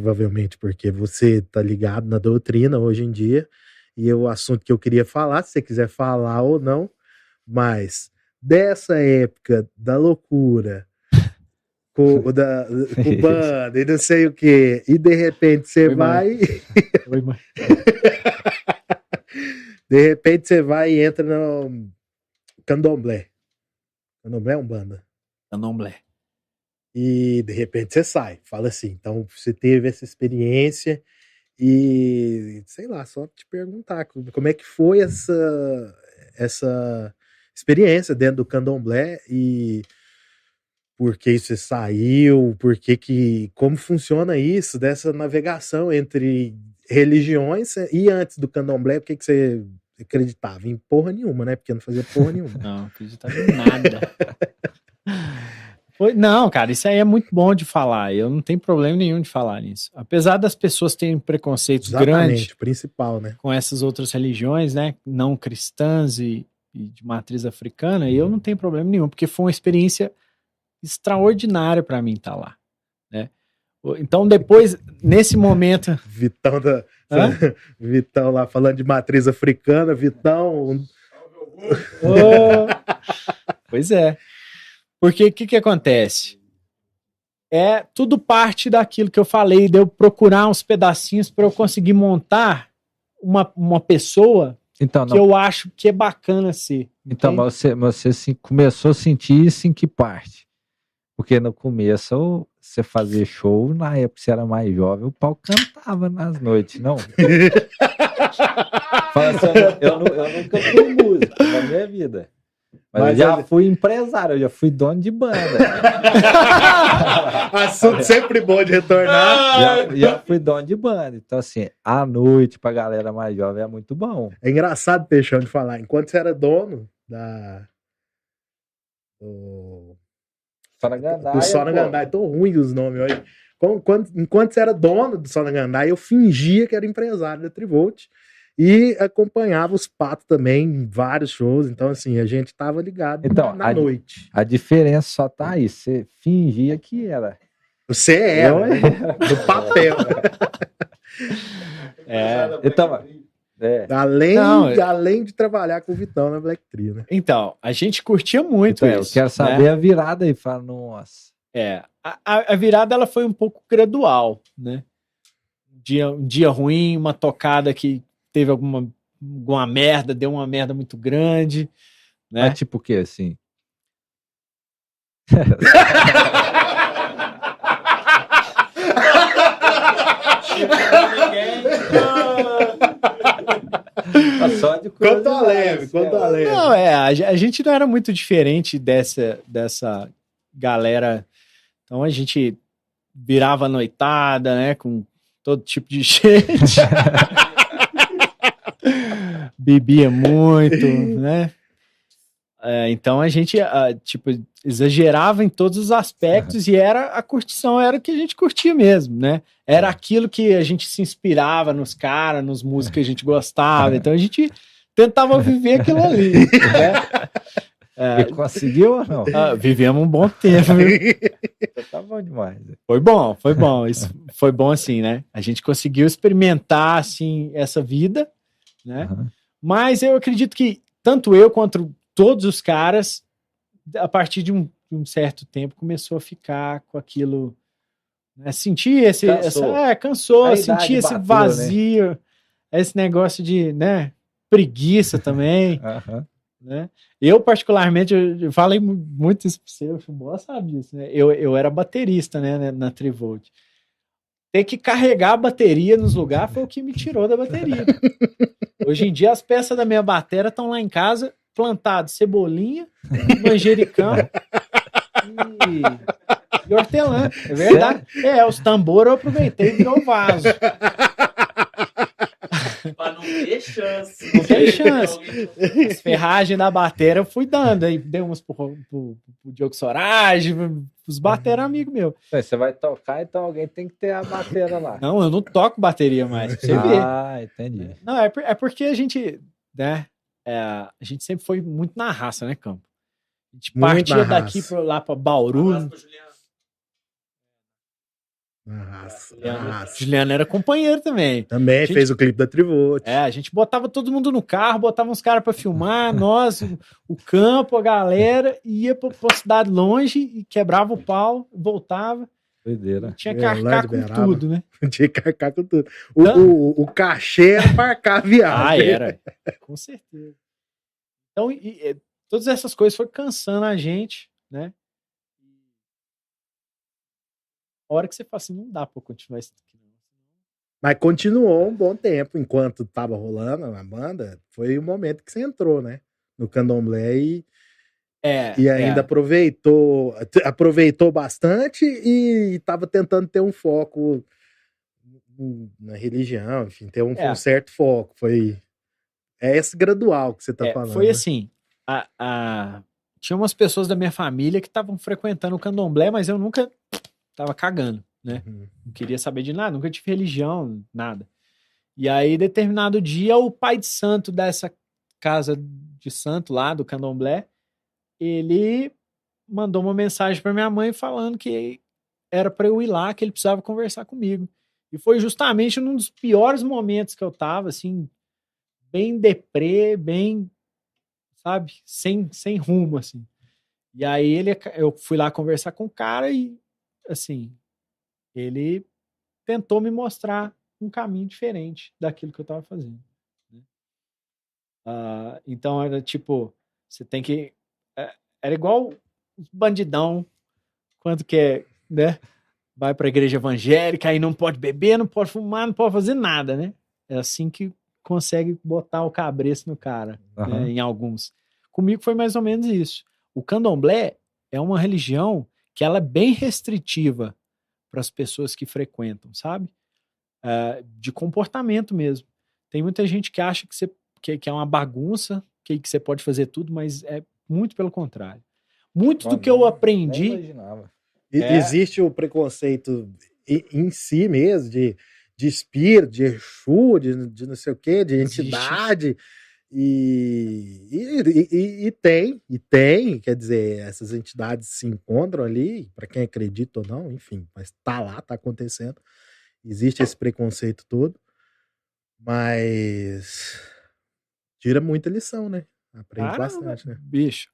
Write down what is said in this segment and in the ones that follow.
provavelmente porque você tá ligado na doutrina hoje em dia, e o assunto que eu queria falar, se você quiser falar ou não, mas dessa época da loucura, com banda e não sei o quê, e de repente você Oi, mãe. vai. Oi, mãe. De repente você vai e entra no candomblé. Candomblé é um banda. Candomblé. E de repente você sai. Fala assim. Então você teve essa experiência e sei lá, só te perguntar como é que foi essa experiência dentro do candomblé e por que você saiu, como funciona isso, dessa navegação entre religiões e antes do candomblé, por que você acreditava? Em porra nenhuma, né? Porque não fazia porra nenhuma. Não acreditava em nada. Não, cara, isso aí é muito bom de falar. Eu não tenho problema nenhum de falar nisso. Apesar das pessoas terem preconceitos grandes principal, né? com essas outras religiões, né, não cristãs e de matriz africana, eu não tenho problema nenhum, porque foi uma experiência extraordinária para mim estar lá, né? Então depois, nesse momento... Vitão lá falando de matriz africana, Vitão... Pois é. Porque o que acontece? É tudo parte daquilo que eu falei, de eu procurar uns pedacinhos para eu conseguir montar uma pessoa então, que eu acho que é bacana ser. Então, mas você começou a sentir isso em que parte? Porque no começo você fazia show, na época você era mais jovem, o pau cantava nas noites, não? Fala assim, eu nunca fui músico na minha vida. Mas eu já fui empresário, eu já fui dono de banda. Assunto sempre bom de retornar. Já fui dono de banda. Então, assim, à noite pra galera mais jovem é muito bom. É engraçado, Peixão, de falar. Enquanto você era dono do Sonagandai, tô ruim dos nomes hoje. Enquanto você era dono do Sonagandai, eu fingia que era empresário da Trivolt. E acompanhava os Patos também em vários shows. Então, assim, a gente tava ligado na noite. A diferença só tá aí. Você fingia que era. Você era, né? Do papel. Então, além de trabalhar com o Vitão na Black Tree, né? Então, a gente curtia muito então, isso. Eu quero saber, né, a virada aí. Fala, nossa. A virada ela foi um pouco gradual, né? Um dia ruim, uma tocada que teve alguma merda, deu uma merda muito grande, né? Mas tipo o que, assim? Só de quanto além. Não, a gente não era muito diferente dessa galera. Então a gente virava noitada, né? Com todo tipo de gente. Bebia muito, né? Então a gente exagerava em todos os aspectos e a curtição era o que a gente curtia mesmo, né? Era aquilo que a gente se inspirava nos caras, nos músicos que a gente gostava. Então a gente tentava viver aquilo ali, né? E conseguiu ou não? Vivemos um bom tempo. Tá bom demais. Foi bom. Isso foi bom assim, né? A gente conseguiu experimentar assim essa vida, né? Mas eu acredito que tanto eu quanto todos os caras, a partir de um certo tempo, começou a ficar com aquilo, né? Sentir cansou, sentir esse vazio, né? Esse negócio de, né, preguiça também, né? Eu, particularmente, eu falei muito isso pra você, o Chumbola sabe disso, né? Eu era baterista, né, na Trivolt. Ter que carregar a bateria nos lugares foi o que me tirou da bateria. Hoje em dia, as peças da minha bateria estão lá em casa, plantado cebolinha, manjericão e hortelã. É verdade. Os tambores eu aproveitei e virou vaso. Pra não ter chance. Não tem chance. As ferragens da bateria eu fui dando. Aí dei umas pro Diogo Sorage, os bateras amigos meus. Você vai tocar, então alguém tem que ter a bateria lá. Não, eu não toco bateria mais, pra você ver. Entendi. Não, é porque a gente, né, a gente sempre foi muito na raça, né, Campo? A gente partia daqui lá pra Bauru. Juliano era companheiro também. Também fez o clipe da Trivot. A gente botava todo mundo no carro, botava uns caras pra filmar, nós, o campo, a galera, ia pra cidade longe e quebrava o pau, voltava. Doideira. Tinha que arcar com tudo, né? Tinha que arcar com tudo. O cachê era pra arcar a viagem. Era. Com certeza. Então, todas essas coisas foram cansando a gente, né? A hora que você fala assim, não dá pra continuar isso aqui. Mas continuou um bom tempo, enquanto tava rolando a banda, foi o momento que você entrou, né? No Candomblé e ainda aproveitou bastante e tava tentando ter um foco na religião, enfim, ter um certo foco. É esse gradual que você tá falando. Foi assim, tinha umas pessoas da minha família que estavam frequentando o Candomblé, mas eu nunca tava cagando, né? Não queria saber de nada, nunca tive religião, nada. E aí, determinado dia, o pai de santo dessa casa de santo lá, do Candomblé, ele mandou uma mensagem para minha mãe falando que era para eu ir lá, que ele precisava conversar comigo. E foi justamente num dos piores momentos que eu tava, assim, bem deprê, bem, sabe, sem rumo, assim. E aí eu fui lá conversar com o cara e, assim, ele tentou me mostrar um caminho diferente daquilo que eu tava fazendo. Né? Então era tipo, você tem que... Era igual os bandidão, quando quer, né? Vai pra igreja evangélica, aí não pode beber, não pode fumar, não pode fazer nada, né? É assim que consegue botar o cabresto no cara, né, em alguns. Comigo foi mais ou menos isso. O Candomblé é uma religião que ela é bem restritiva para as pessoas que frequentam, sabe? De comportamento mesmo. Tem muita gente que acha que é uma bagunça, que você pode fazer tudo, mas é muito pelo contrário. Muito do que eu aprendi... Existe o preconceito em si mesmo, de espírito, de Exu, de não sei o quê, de entidade. E tem, quer dizer, essas entidades se encontram ali, para quem acredita ou não, enfim, mas tá lá, tá acontecendo. Existe esse preconceito todo, mas tira muita lição, né? Aprende bastante, né? Bicho,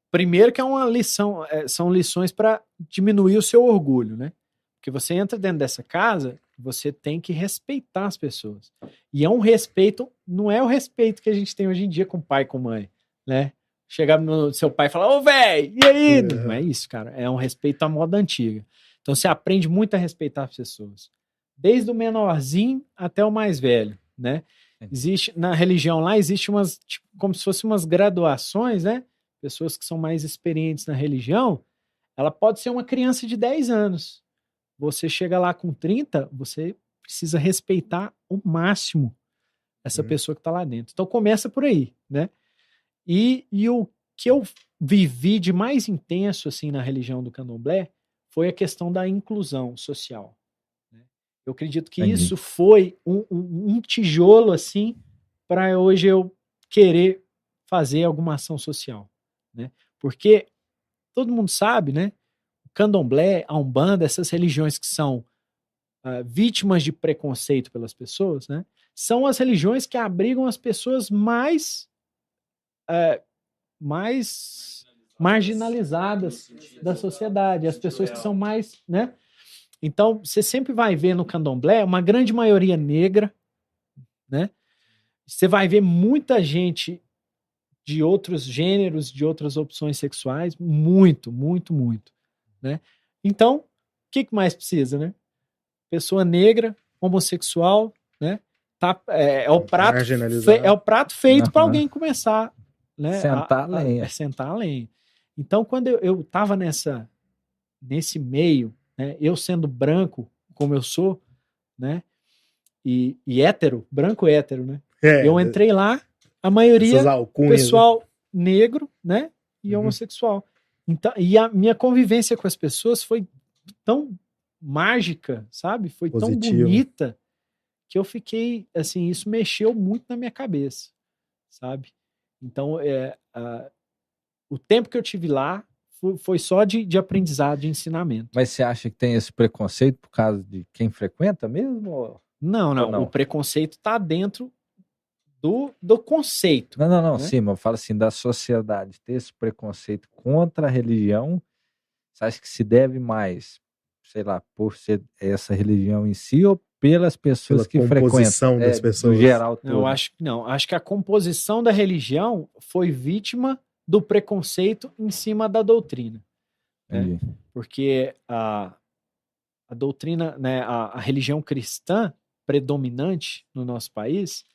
primeiro que é uma lição, são lições para diminuir o seu orgulho, né? Porque você entra dentro dessa casa, você tem que respeitar as pessoas. E é um respeito, não é o respeito que a gente tem hoje em dia com pai e com mãe, né? Chegar no seu pai e falar, ô véi, e aí? Não é isso, cara. É um respeito à moda antiga. Então você aprende muito a respeitar as pessoas. Desde o menorzinho até o mais velho, né? Existe, na religião lá, existe umas, tipo, como se fossem umas graduações, né? Pessoas que são mais experientes na religião, ela pode ser uma criança de 10 anos. Você chega lá com 30, você precisa respeitar o máximo essa pessoa que está lá dentro. Então começa por aí, né? E o que eu vivi de mais intenso assim na religião do Candomblé foi a questão da inclusão social. Né? Eu acredito que isso foi um tijolo assim para hoje eu querer fazer alguma ação social. Né? Porque todo mundo sabe, né? O Candomblé, a Umbanda, essas religiões que são vítimas de preconceito pelas pessoas, né? São as religiões que abrigam as pessoas mais marginalizadas da sociedade, as pessoas que são mais, né? Então, você sempre vai ver no Candomblé uma grande maioria negra, né? Você vai ver muita gente de outros gêneros, de outras opções sexuais, muito, muito, muito, né? Então, o que mais precisa, né? Pessoa negra, homossexual, né? É o prato feito para alguém começar, né? Sentar a lenha. Então, quando eu tava nesse meio, né? Eu sendo branco, como eu sou, né? E hétero, branco hétero, né? Eu entrei lá, a maioria pessoal negro, né? E homossexual. Então, e a minha convivência com as pessoas foi tão mágica, sabe? Foi tão bonita que eu fiquei, assim, isso mexeu muito na minha cabeça, sabe? Então, o tempo que eu tive lá foi só de aprendizado, de ensinamento. Mas você acha que tem esse preconceito por causa de quem frequenta mesmo? Não. O preconceito está dentro do conceito. Não, né? sim, mas eu falo assim, da sociedade ter esse preconceito contra a religião, você acha que se deve mais, sei lá, por ser essa religião em si ou pelas pessoas que frequentam? Das pessoas. No geral todo. Eu acho que não. Acho que a composição da religião foi vítima do preconceito em cima da doutrina. Né? Porque a doutrina, né, a religião cristã predominante no nosso país,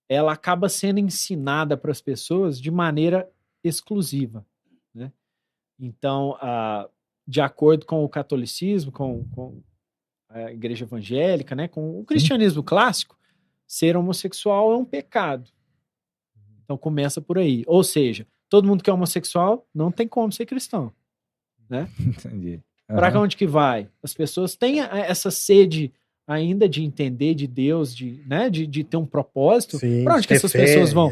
ela acaba sendo ensinada para as pessoas de maneira exclusiva. Né? Então, de acordo com o catolicismo, com a igreja evangélica, né, com o cristianismo clássico, ser homossexual é um pecado. Então começa por aí. Ou seja, todo mundo que é homossexual não tem como ser cristão. Né? Entendi. Para onde que vai? As pessoas têm essa sede ainda de entender de Deus, de ter um propósito. Para onde que essas pessoas vão?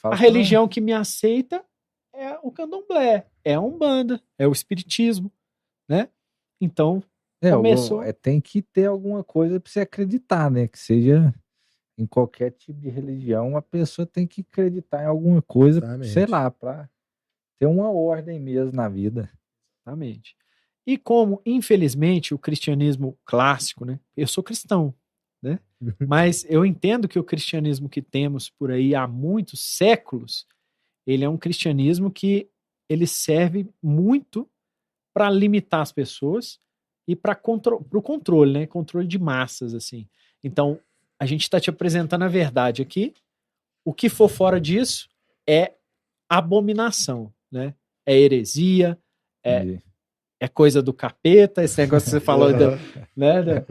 A religião que me aceita é o candomblé, é a Umbanda, é o espiritismo. Né? Então, começou... tem que ter alguma coisa para você acreditar, né? Que seja em qualquer tipo de religião, a pessoa tem que acreditar em alguma coisa, sei lá, para ter uma ordem mesmo na vida. Exatamente. E como, infelizmente, o cristianismo clássico, né? Eu sou cristão, né? Mas eu entendo que o cristianismo que temos por aí há muitos séculos, ele é um cristianismo que ele serve muito para limitar as pessoas e para o controle, né? Controle de massas, assim. Então, a gente está te apresentando a verdade aqui. O que for fora disso é abominação, né? É heresia, é coisa do capeta, esse negócio que você falou, né?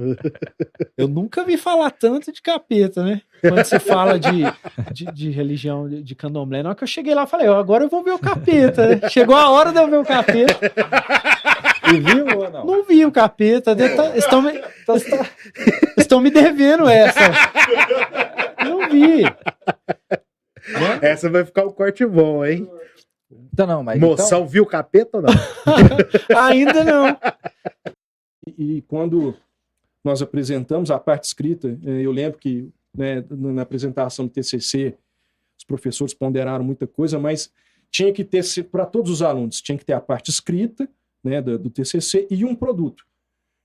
Eu nunca vi falar tanto de capeta, né? Quando você fala de religião, de candomblé. Na hora que eu cheguei lá, eu falei, agora eu vou ver o capeta, né? Chegou a hora de eu ver o capeta. E viu ou não? Não vi o capeta. Estão me devendo essa. Não vi. Essa vai ficar um corte bom, hein? Então, mas Moção, viu o capeta ou não? Ainda não. E quando nós apresentamos a parte escrita, eu lembro que, né, na apresentação do TCC, os professores ponderaram muita coisa, mas tinha que ter, para todos os alunos, tinha que ter a parte escrita, né, do TCC e um produto.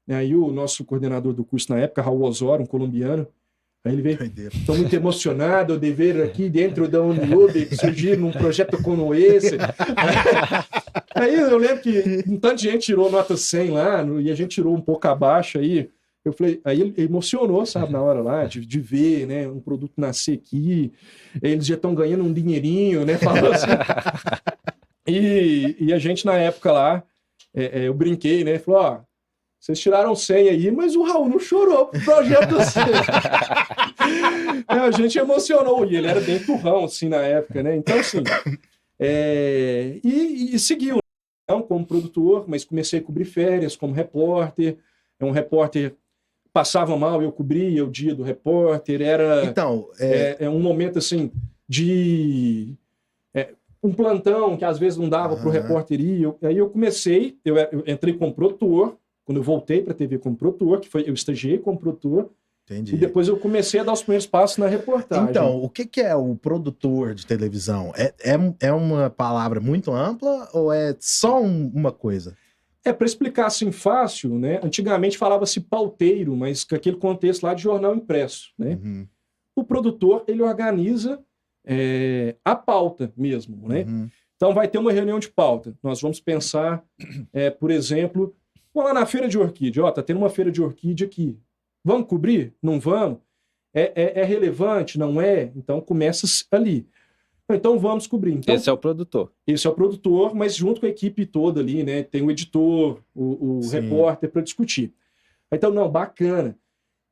Aí o nosso coordenador do curso na época, Raul Osório, um colombiano, aí ele veio, estou muito emocionado de ver aqui dentro da UniUB surgir um projeto como esse. Aí eu lembro que um tanto de gente tirou nota 100 lá, e a gente tirou um pouco abaixo aí. Eu falei, aí ele emocionou, sabe, na hora lá, de ver, né, um produto nascer aqui, eles já estão ganhando um dinheirinho, né, falou assim. E a gente, na época lá, eu brinquei, né, falou, ó, vocês tiraram 100 aí, mas o Raul não chorou pro projeto assim. A gente emocionou, e ele era bem turrão, assim, na época, né? Então, assim, e seguiu, não como produtor, mas comecei a cobrir férias como repórter. Um repórter passava mal, eu cobria o dia do repórter, era então, um momento, assim, de... um plantão que às vezes não dava pro repórter ir. Aí eu comecei, eu entrei como produtor. Quando eu voltei para a TV como produtor, eu estagiei como produtor. Entendi. E depois eu comecei a dar os primeiros passos na reportagem. Então, o que é o produtor de televisão? É uma palavra muito ampla ou é só uma coisa? Para explicar assim fácil, né? Antigamente falava-se pauteiro, mas com aquele contexto lá de jornal impresso, né? Uhum. O produtor, ele organiza a pauta mesmo, né? Uhum. Então vai ter uma reunião de pauta. Nós vamos pensar, por exemplo... Vamos lá na feira de orquídea. Tá tendo uma feira de orquídea aqui. Vamos cobrir? Não vamos? É relevante? Não é? Então começa ali. Então vamos cobrir. Então, esse é o produtor. Esse é o produtor, mas junto com a equipe toda ali, né? Tem o editor, o repórter para discutir. Então, não, bacana.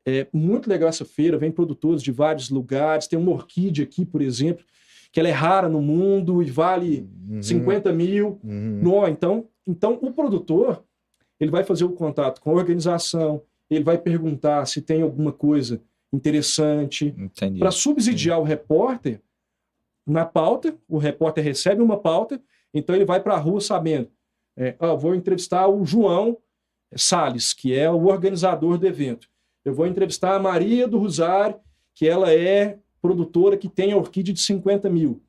É muito legal essa feira. Vem produtores de vários lugares. Tem uma orquídea aqui, por exemplo, que ela é rara no mundo e vale 50 mil. Não, então o produtor... ele vai fazer o contato com a organização, ele vai perguntar se tem alguma coisa interessante. Para subsidiar o repórter, na pauta, o repórter recebe uma pauta, então ele vai para a rua sabendo, Vou entrevistar o João Salles, que é o organizador do evento. Eu vou entrevistar a Maria do Rosário, que ela é produtora que tem a orquídea de 50 mil.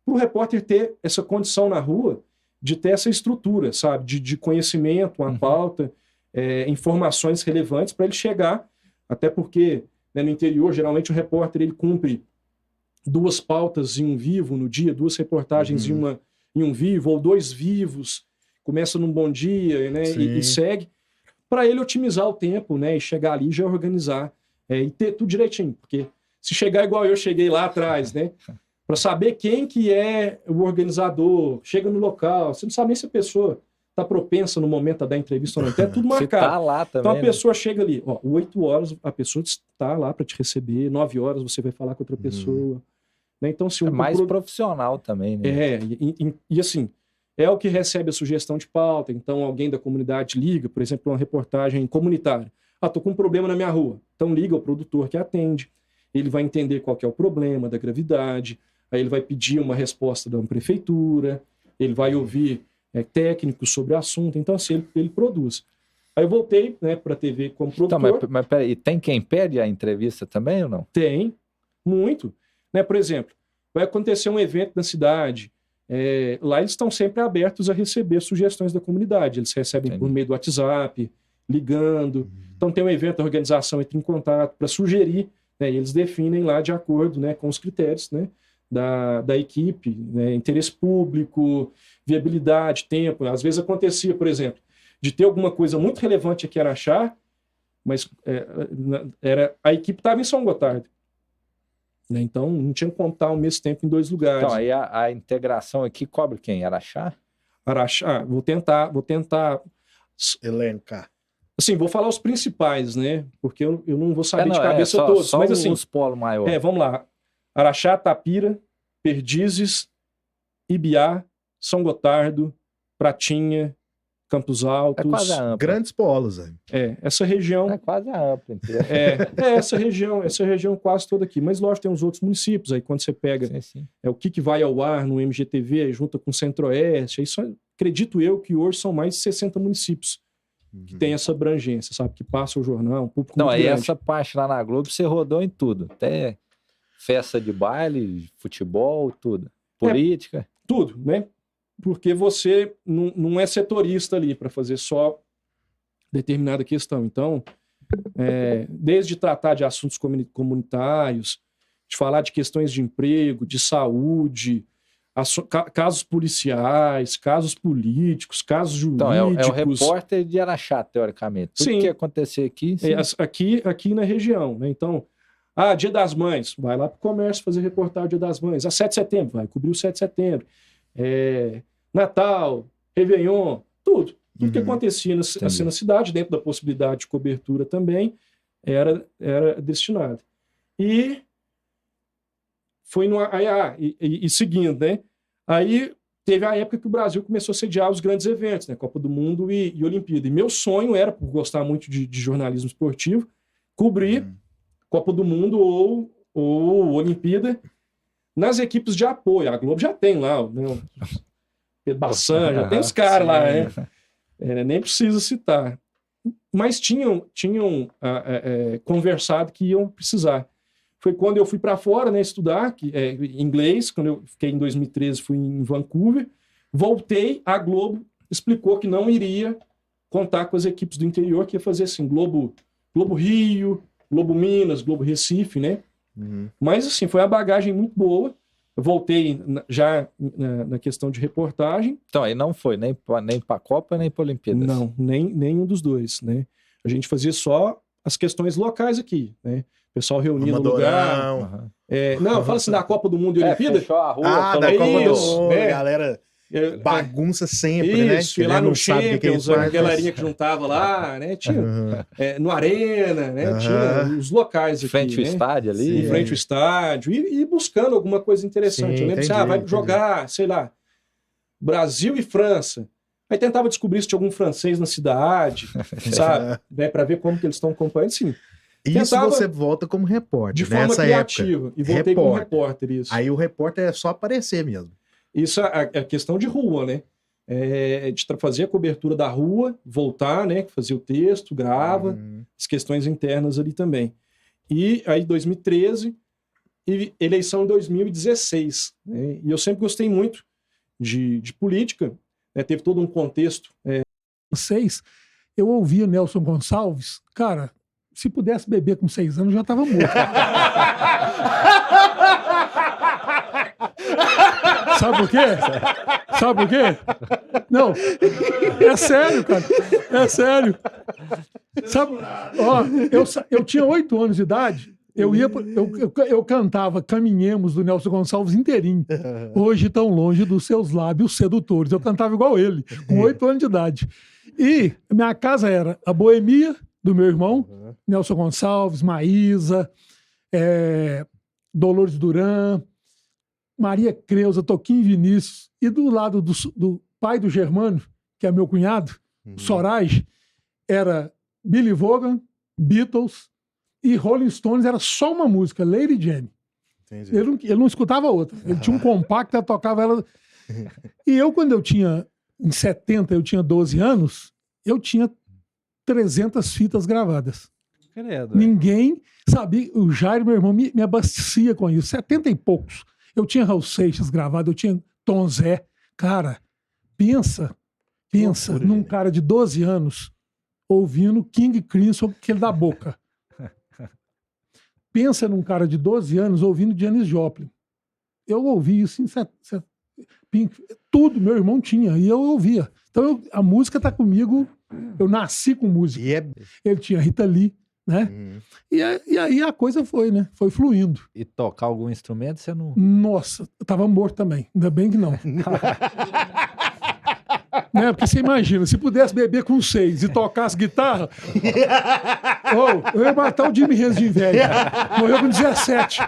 Para o repórter ter essa condição na rua, de ter essa estrutura, sabe? De conhecimento, uma pauta, informações relevantes para ele chegar, até porque, né, no interior, geralmente o repórter ele cumpre 2 pautas em um vivo no dia, 2 reportagens em um vivo, ou 2 vivos, começa num bom dia, né, e segue, para ele otimizar o tempo, né, e chegar ali e já organizar, e ter tudo direitinho, porque se chegar igual eu cheguei lá atrás, né, para saber quem que é o organizador, chega no local, você não sabe nem se a pessoa está propensa no momento da entrevista ou não, é tudo marcado. Tá lá também, então a pessoa chega ali, 8 horas a pessoa está lá para te receber, 9 horas você vai falar com outra pessoa. Né? Então, se mais profissional também, né? E assim, é o que recebe a sugestão de pauta, então alguém da comunidade liga, por exemplo, uma reportagem comunitária. Tô com um problema na minha rua. Então liga ao produtor que atende, ele vai entender qual que é o problema, da gravidade, aí ele vai pedir uma resposta da prefeitura, ele vai ouvir técnicos sobre o assunto, então assim, ele produz. Aí eu voltei, né, para a TV como produtor. Então, mas peraí, tem quem pede a entrevista também ou não? Tem, muito. Né, por exemplo, vai acontecer um evento na cidade, lá eles estão sempre abertos a receber sugestões da comunidade, eles recebem por meio do WhatsApp, ligando, então tem um evento, a organização entra em contato para sugerir, né, e eles definem lá de acordo, né, com os critérios, né, da equipe, né, interesse público, viabilidade, tempo. Às vezes acontecia, por exemplo, de ter alguma coisa muito relevante aqui em Araxá, mas a equipe estava em São Gotardo. Né? Então, não tinha como estar ao mesmo tempo em 2 lugares. Então, aí a integração aqui cobre quem? Araxá? Araxá, vou tentar elencar. Assim, vou falar os principais, né? Porque eu não vou saber de cabeça todos. Mas assim, os polos maiores. Vamos lá. Araxá, Tapira, Perdizes, Ibiá, São Gotardo, Pratinha, Campos Altos. É quase a ampla. Grandes polos. Essa região... É quase a ampla inteira. essa região quase toda aqui. Mas, lógico, tem os outros municípios. Aí, quando você pega sim. O que vai ao ar no MGTV, aí junta com o Centro-Oeste, aí só, acredito eu que hoje são mais de 60 municípios que tem essa abrangência, sabe? Que passa o jornal, um público muito grande. Essa parte lá na Globo, você rodou em tudo. Até festa de baile, futebol, tudo. Política. Tudo, né? Porque você não é setorista ali para fazer só determinada questão. Então, desde tratar de assuntos comunitários, de falar de questões de emprego, de saúde, casos policiais, casos políticos, casos jurídicos. Então, é o repórter de Araxá, teoricamente. Tudo que acontecer aqui... Aqui na região, né? Então, Dia das Mães, vai lá para o comércio fazer reportagem Dia das Mães. 7 de setembro, vai cobrir o 7 de setembro. Natal, Réveillon, tudo. Tudo que acontecia na cidade, dentro da possibilidade de cobertura também, era destinado. E foi seguindo, né? Aí teve a época que o Brasil começou a sediar os grandes eventos, né? Copa do Mundo e Olimpíada. E meu sonho era, por gostar muito de jornalismo esportivo, cobrir Copa do Mundo ou Olimpíada nas equipes de apoio. A Globo já tem lá, né? Pedro Bassan, já tem os caras lá, né? Nem precisa citar. Mas tinham conversado que iam precisar. Foi quando eu fui para fora, né, estudar inglês, quando eu fiquei em 2013, fui em Vancouver, voltei, a Globo explicou que não iria contar com as equipes do interior, que ia fazer assim, Globo Rio, Globo Minas, Globo Recife, né? Mas assim, foi uma bagagem muito boa. Eu voltei já na questão de reportagem. Então, aí não foi nem para a Copa, nem para a Olimpíada. Não, nenhum dos dois, né? A gente fazia só as questões locais aqui, né? O pessoal reunia no lugar. Não, fala assim da Copa do Mundo e Olimpíada. Fechou a rua, da Copa do Mundo, galera bagunça sempre, né? Isso, lá no Champions, a galerinha que juntava lá, né? Tinha no Arena, né? Tinha os locais aqui, frente ao estádio ali. Em frente ao estádio. E buscando alguma coisa interessante. Eu lembro vai jogar, sei lá, Brasil e França. Aí tentava descobrir se tinha algum francês na cidade, sabe? Para ver como que eles estão acompanhando, sim. Isso você volta como repórter. De forma criativa. E voltei como repórter, isso. Aí o repórter é só aparecer mesmo. Isso é a questão de rua, né? de fazer a cobertura da rua, voltar, né? Fazer o texto, grava, as questões internas ali também. E aí 2013 e eleição em 2016. Né? E eu sempre gostei muito de política, né? Teve todo um contexto. Eu ouvia Nelson Gonçalves, cara, se pudesse beber com 6 anos, já estava morto. Sabe por quê? Sabe por quê? Não, é sério, cara. É sério. Sabe, ó, eu tinha 8 anos de idade, eu cantava Caminhemos do Nelson Gonçalves inteirinho. Hoje tão longe dos seus lábios sedutores. Eu cantava igual ele, com 8 anos de idade. E minha casa era a Boemia, do meu irmão, Nelson Gonçalves, Maísa, Dolores Duran, Maria Creuza, Toquinho Vinícius, e do lado do pai do Germano, que é meu cunhado, Sorage, era Billy Vaughan, Beatles, e Rolling Stones era só uma música, Lady Jane. Ele não escutava outra. Ele tinha um compacto, tocava ela. E eu, quando eu tinha, em 70, eu tinha 12 anos, eu tinha 300 fitas gravadas. Credo, Ninguém sabia. O Jairo, meu irmão, me abastecia com isso. 70 e poucos. Eu tinha Raul Seixas gravado, eu tinha Tom Zé. Cara, pensa num cara de 12 anos ouvindo King Crimson, aquele da Boca. Pensa num cara de 12 anos ouvindo Janis Joplin. Eu ouvi isso em Pink, tudo meu irmão tinha, e eu ouvia. Então a música tá comigo, eu nasci com música. Ele tinha Rita Lee, né? E aí a coisa foi, né? Foi fluindo. E tocar algum instrumento, você não... Nossa, eu tava morto também, ainda bem que não. Né? Porque você imagina, se pudesse beber com 6 e tocasse guitarra, eu ia matar o Jimi Hendrix de inveja. Morreu com 17.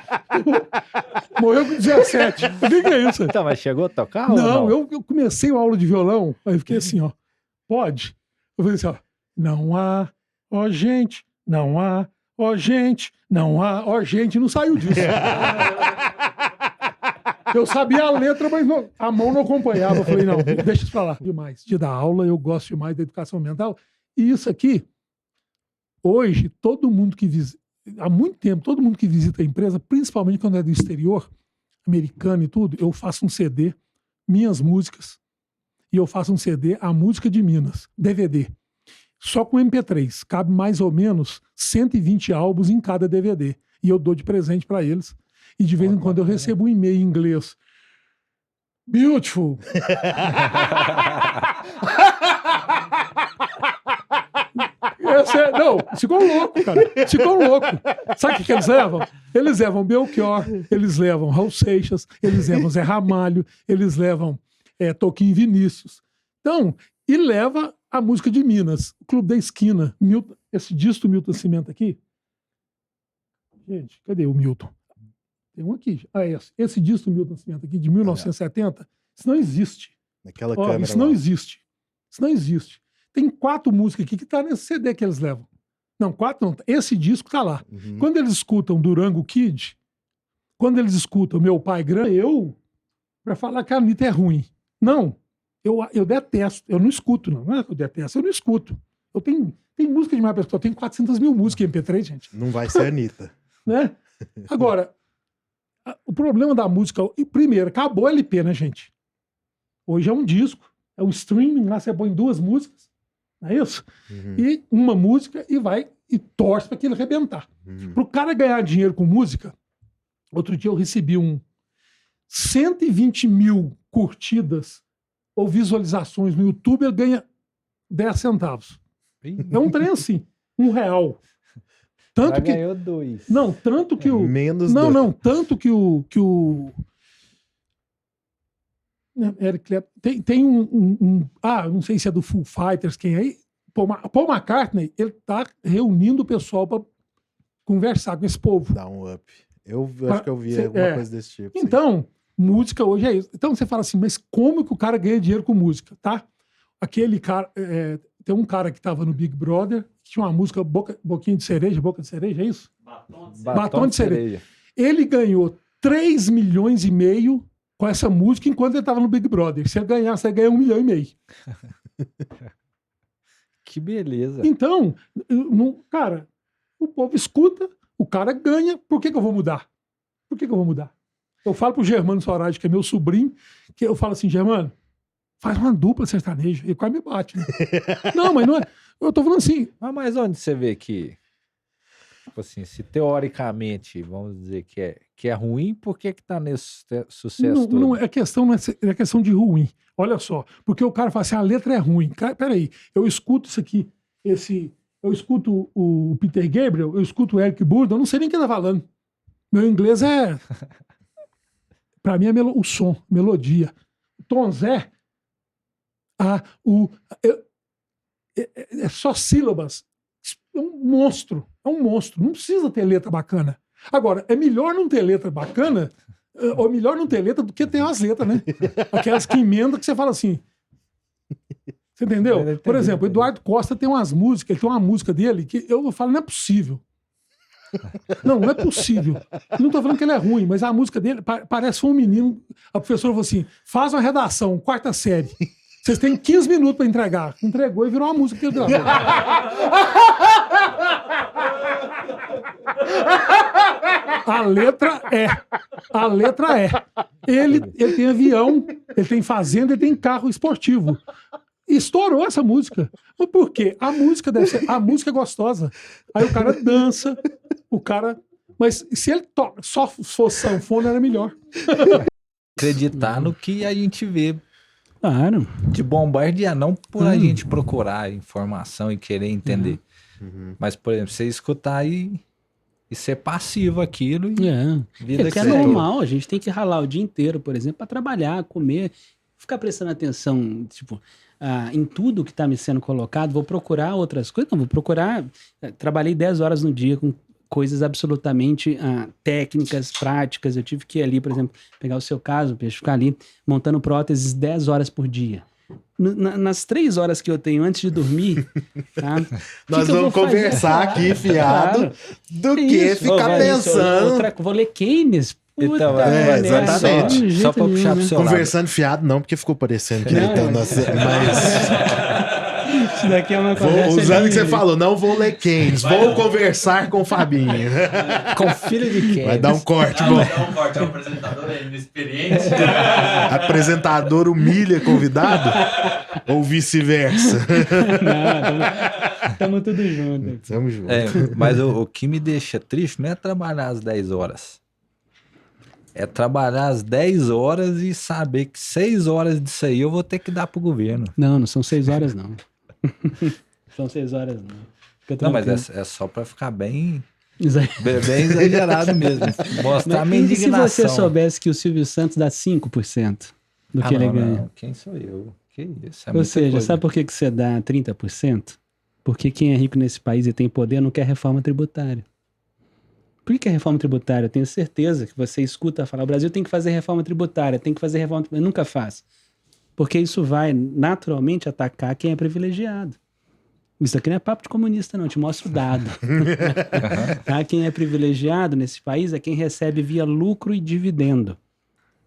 Morreu com 17. O que é isso? Então, mas chegou a tocar? Não, eu comecei uma aula de violão, aí eu fiquei assim, ó. Pode? Eu falei assim, ó. Não há, ó gente, não há, ó gente, não há, ó gente, não saiu disso. Eu sabia a letra, mas a mão não acompanhava. Eu falei, não, deixa isso pra lá. Demais. De dar aula, eu gosto demais da educação mental. E isso aqui, hoje, todo mundo que visita, há muito tempo, todo mundo que visita a empresa, principalmente quando é do exterior, americano e tudo, eu faço um CD, minhas músicas, e eu faço um CD, a música de Minas, DVD. Só com MP3. Cabe mais ou menos 120 álbuns em cada DVD. E eu dou de presente para eles. E de vez em quando eu recebo um e-mail em inglês. Beautiful. Não, ficou louco, cara. Ficou louco. Sabe o que eles levam? Eles levam Belchior, eles levam Raul Seixas, eles levam Zé Ramalho, eles levam Toquinho Vinícius. Então, e leva a música de Minas, o Clube da Esquina. Esse disco do Milton Nascimento aqui. Gente, cadê o Milton? Tem um aqui. Esse disco do Milton Nascimento aqui, de 1970, isso não existe. Naquela câmera isso não existe. Isso não existe. Tem 4 músicas aqui que tá nesse CD que eles levam. Não, 4 não. Esse disco tá lá. Quando eles escutam Durango Kid, quando eles escutam Meu Pai Grande, pra falar que a Anitta é ruim. Não. Eu detesto. Eu não escuto, não. Não é que eu detesto, eu não escuto. Tem música demais pra escutar. Eu tenho 400 mil músicas em MP3, gente. Não vai ser a Anitta. Né? Agora, o problema da música... Primeiro, acabou o LP, né, gente? Hoje é um disco. É um streaming. Lá você põe 2 músicas. Não é isso? E uma música e vai e torce para aquilo arrebentar. Para o cara ganhar dinheiro com música, outro dia eu recebi 120 mil curtidas ou visualizações no YouTube, ele ganha 10 centavos. É um trem assim, R$1. Tanto que ganhou 2. Não, tanto que o menos não, 2. não, tanto que o Eric Clapton tem não sei se é do Foo Fighters, quem é? Paul McCartney, ele tá reunindo o pessoal para conversar com esse povo. Dá um up. Eu acho que eu vi alguma coisa desse tipo. Então, música hoje é isso. Então você fala assim, mas como que o cara ganha dinheiro com música, tá? Aquele cara, tem um cara que tava no Big Brother, que tinha uma música Boquinha de Cereja, Boca de Cereja, é isso? Batom de cereja. Ele ganhou 3,5 milhões com essa música enquanto ele estava no Big Brother. Se ele ganhar, você ganha 1,5 milhão. Que beleza. Então, cara, o povo escuta, o cara ganha, por que eu vou mudar? Por que eu vou mudar? Eu falo pro Germano Sorage, que é meu sobrinho, que eu falo assim, Germano, faz uma dupla sertaneja. Ele quase me bate, né? Não, mas não é. Eu tô falando assim. Mas onde você vê que, tipo assim, se teoricamente, vamos dizer que é ruim, por que tá nesse sucesso todo? Não é questão de ruim. Olha só, porque o cara fala assim, a letra é ruim. Peraí, eu escuto isso aqui, eu escuto o Peter Gabriel, eu escuto o Eric Burdon, eu não sei nem o que ele tá falando. Meu inglês pra mim é o som, melodia. Tom Zé, é só sílabas. É um monstro. Não precisa ter letra bacana. Agora, é melhor não ter letra bacana, ou melhor não ter letra do que ter as letras, né? Aquelas que emendam que você fala assim. Você entendeu? Por exemplo, o Eduardo Costa tem umas músicas, ele tem uma música dele que eu falo, não é possível. Não é possível. Não tô falando que ele é ruim, mas a música dele parece um menino. A professora falou assim: faz uma redação, 4ª série. Vocês têm 15 minutos para entregar. Entregou e virou uma música que ele gravou. A letra é. Ele tem avião, ele tem fazenda, ele tem carro esportivo. Estourou essa música. Mas por quê? A música é gostosa. Aí o cara dança, mas se ele só fosse sanfona, era melhor. Acreditar no que a gente vê. Claro. De bombardear, não por a gente procurar informação e querer entender. Mas, por exemplo, você escutar e ser passivo aquilo. Porque é normal, a gente tem que ralar o dia inteiro, por exemplo, para trabalhar, comer, ficar prestando atenção, tipo, em tudo que está me sendo colocado, vou procurar outras coisas. Não, vou procurar. Trabalhei 10 horas no dia com coisas absolutamente técnicas, práticas. Eu tive que ir ali, por exemplo, pegar o seu caso, ficar ali montando próteses 10 horas por dia. Nas 3 horas que eu tenho antes de dormir, tá? Nós vamos conversar aqui, fiado, do que ficar pensando. Vou ler Keynes. Então, exatamente. Só pra puxar pro seu conversando fiado, não, porque ficou parecendo que ele tá mas isso daqui é uma conversa. Usando o que você falou, não vou ler Keynes, vou conversar com o Fabinho. Com o filho de Keynes. Vai dar um corte, bom. Vai dar um corte, é um apresentador inexperiente. Apresentador humilha convidado? Ou vice-versa? Não, estamos tudo junto. Estamos juntos. Mas o que me deixa triste não é trabalhar às 10 horas. É trabalhar às 10 horas e saber que 6 horas disso aí eu vou ter que dar pro governo. Não são 6 horas, não. São 6 horas, não. Não, mas é só pra ficar bem exagerado mesmo. Mostrar a minha indignação. E se você soubesse que o Silvio Santos dá 5% do que ele ganha? Não. Quem sou eu? Que isso? Ou seja, sabe por que você dá 30%? Porque quem é rico nesse país e tem poder não quer reforma tributária. Por que a reforma tributária? Eu tenho certeza que você escuta falar, o Brasil tem que fazer reforma tributária, nunca faz. Porque isso vai naturalmente atacar quem é privilegiado. Isso aqui não é papo de comunista, não, eu te mostro o dado. Tá? Quem é privilegiado nesse país é quem recebe via lucro e dividendo.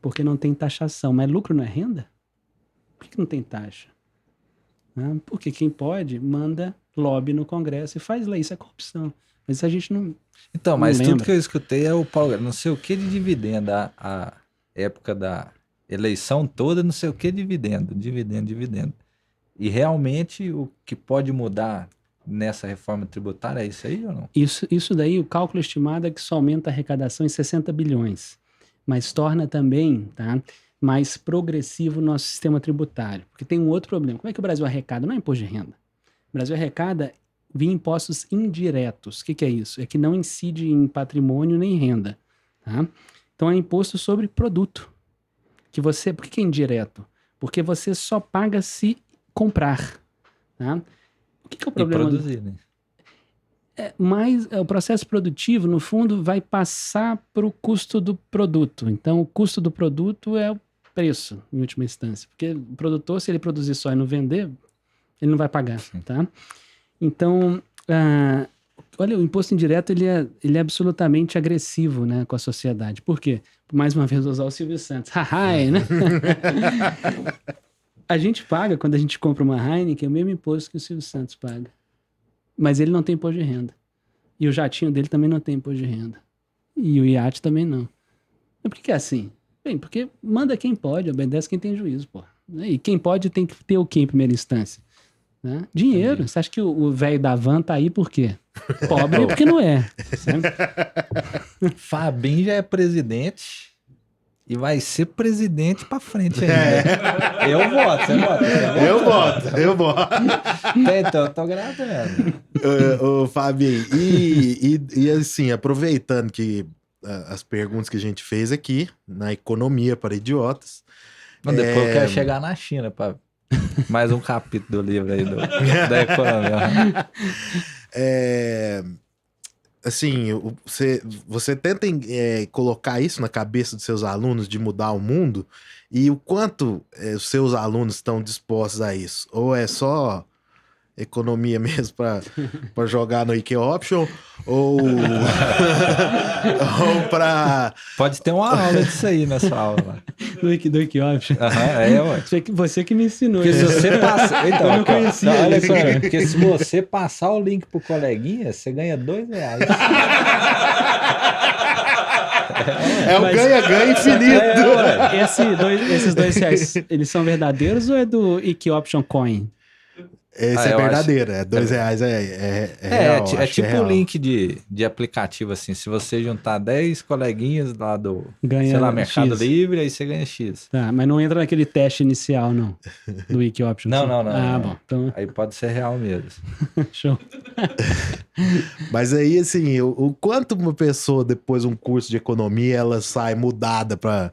Porque não tem taxação. Mas lucro não é renda? Por que não tem taxa? Porque quem pode manda lobby no Congresso e faz lei, isso é corrupção. Mas a gente não... Então, mas tudo que eu escutei é o Paulo, não sei o que de dividendo, a época da eleição toda, não sei o que dividendo. E realmente o que pode mudar nessa reforma tributária é isso aí ou não? Isso daí, o cálculo estimado é que só aumenta a arrecadação em 60 bilhões, mas torna também, tá, mais progressivo o nosso sistema tributário. Porque tem um outro problema. Como é que o Brasil arrecada? Não é imposto de renda. O Brasil arrecada via impostos indiretos. O que é isso? É que não incide em patrimônio nem renda. Tá? Então é imposto sobre produto. Por que é indireto? Porque você só paga se comprar. Tá? O que é o problema? E produzir, né? Mas o processo produtivo, no fundo, vai passar para o custo do produto. Então, o custo do produto é o preço, em última instância. Porque o produtor, se ele produzir só e não vender, ele não vai pagar. Tá? Então, Olha, o imposto indireto ele é absolutamente agressivo, né, com a sociedade. Por quê? Mais uma vez, usar o Silvio Santos. Né? A gente paga, quando a gente compra uma Heineken, o mesmo imposto que o Silvio Santos paga. Mas ele não tem imposto de renda. E o jatinho dele também não tem imposto de renda. E o iate também não. Mas por que é assim? Bem, porque manda quem pode, obedece quem tem juízo, pô. E quem pode tem que ter o quê em primeira instância? Né? Dinheiro. Entendi. Você acha que o velho da van tá aí por quê? Pobre porque não é. Fabinho já é presidente e vai ser presidente pra frente ainda. Eu voto, você vota? Eu voto. Então, eu tô gravando. Ô, Fabinho, e assim, aproveitando que as perguntas que a gente fez aqui, na Economia para Idiotas. Depois eu quero chegar na China para mais um capítulo do livro aí da economia. Assim, você tenta colocar isso na cabeça dos seus alunos de mudar o mundo, e o quanto os seus alunos estão dispostos a isso? Ou é só economia mesmo para jogar no IQ Option, ou para... Pode ter uma aula disso aí nessa aula. Do IQ Option. Ué. Você que me ensinou. Porque se você passa... Então, eu não conhecia. Não, olha só, porque se você passar o link pro coleguinha, você ganha R$2. É o ganha-ganha infinito. Esses R$2, eles são verdadeiros ou é do IQ Option Coin? Esse é verdadeiro, é R$2 real. É tipo um link de aplicativo, assim. Se você juntar 10 coleguinhas lá do, ganha, sei lá, Mercado X. Livre, aí você ganha X. Tá, mas não entra naquele teste inicial, não, do IQ Option. Não. Bom. Então... Aí pode ser real mesmo. Show. Mas aí, assim, o quanto uma pessoa, depois de um curso de economia, ela sai mudada para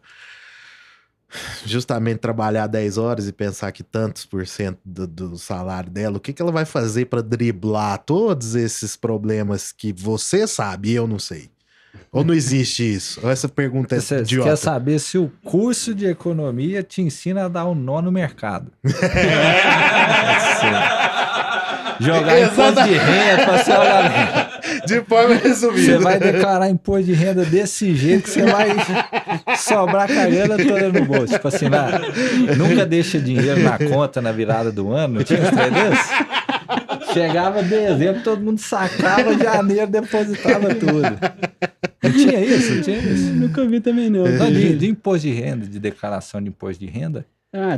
justamente trabalhar 10 horas e pensar que tantos % do salário dela, o que ela vai fazer para driblar todos esses problemas que você sabe e eu não sei? Ou não existe isso? Ou essa pergunta é idiota? Você quer saber se o curso de economia te ensina a dar um nó no mercado? Jogar imposto de renda pra sua galera. De forma resumida. Você vai declarar imposto de renda desse jeito que você vai sobrar com a grana toda no bolso. Tipo assim, nunca deixa dinheiro na conta na virada do ano. Não tinha uns desses? Chegava dezembro, todo mundo sacava, janeiro depositava tudo. Não tinha isso? Nunca vi também, não. De imposto de renda, de declaração de imposto de renda.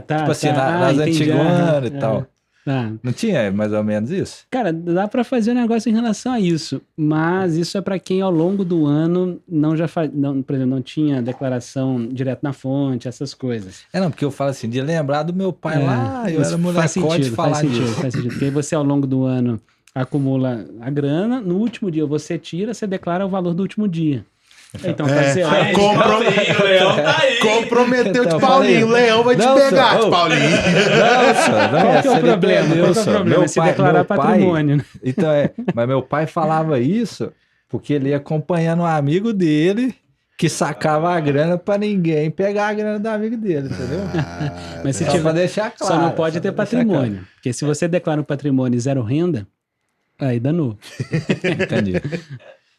Tá. Tipo assim, nas antiguanas e tal. Tá. Não tinha mais ou menos isso? Cara, dá para fazer um negócio em relação a isso, mas isso é para quem ao longo do ano por exemplo, não tinha declaração direto na fonte, essas coisas. Não, porque eu falo assim, de lembrar do meu pai lá, eu era molecote de falar disso. Faz sentido, porque aí você ao longo do ano acumula a grana, no último dia você tira, você declara o valor do último dia. Então, comprometeu de Paulinho. O Leão vai te pegar, de Paulinho. Qual que é o problema? Meu se declarar patrimônio. Né? Então mas meu pai falava isso porque ele ia acompanhando um amigo dele que sacava a grana pra ninguém pegar a grana do amigo dele, entendeu? Mas se tiver, pra deixar claro, só não pode ter patrimônio. Claro. Porque se você declara um patrimônio e zero renda, aí danou. Entendi.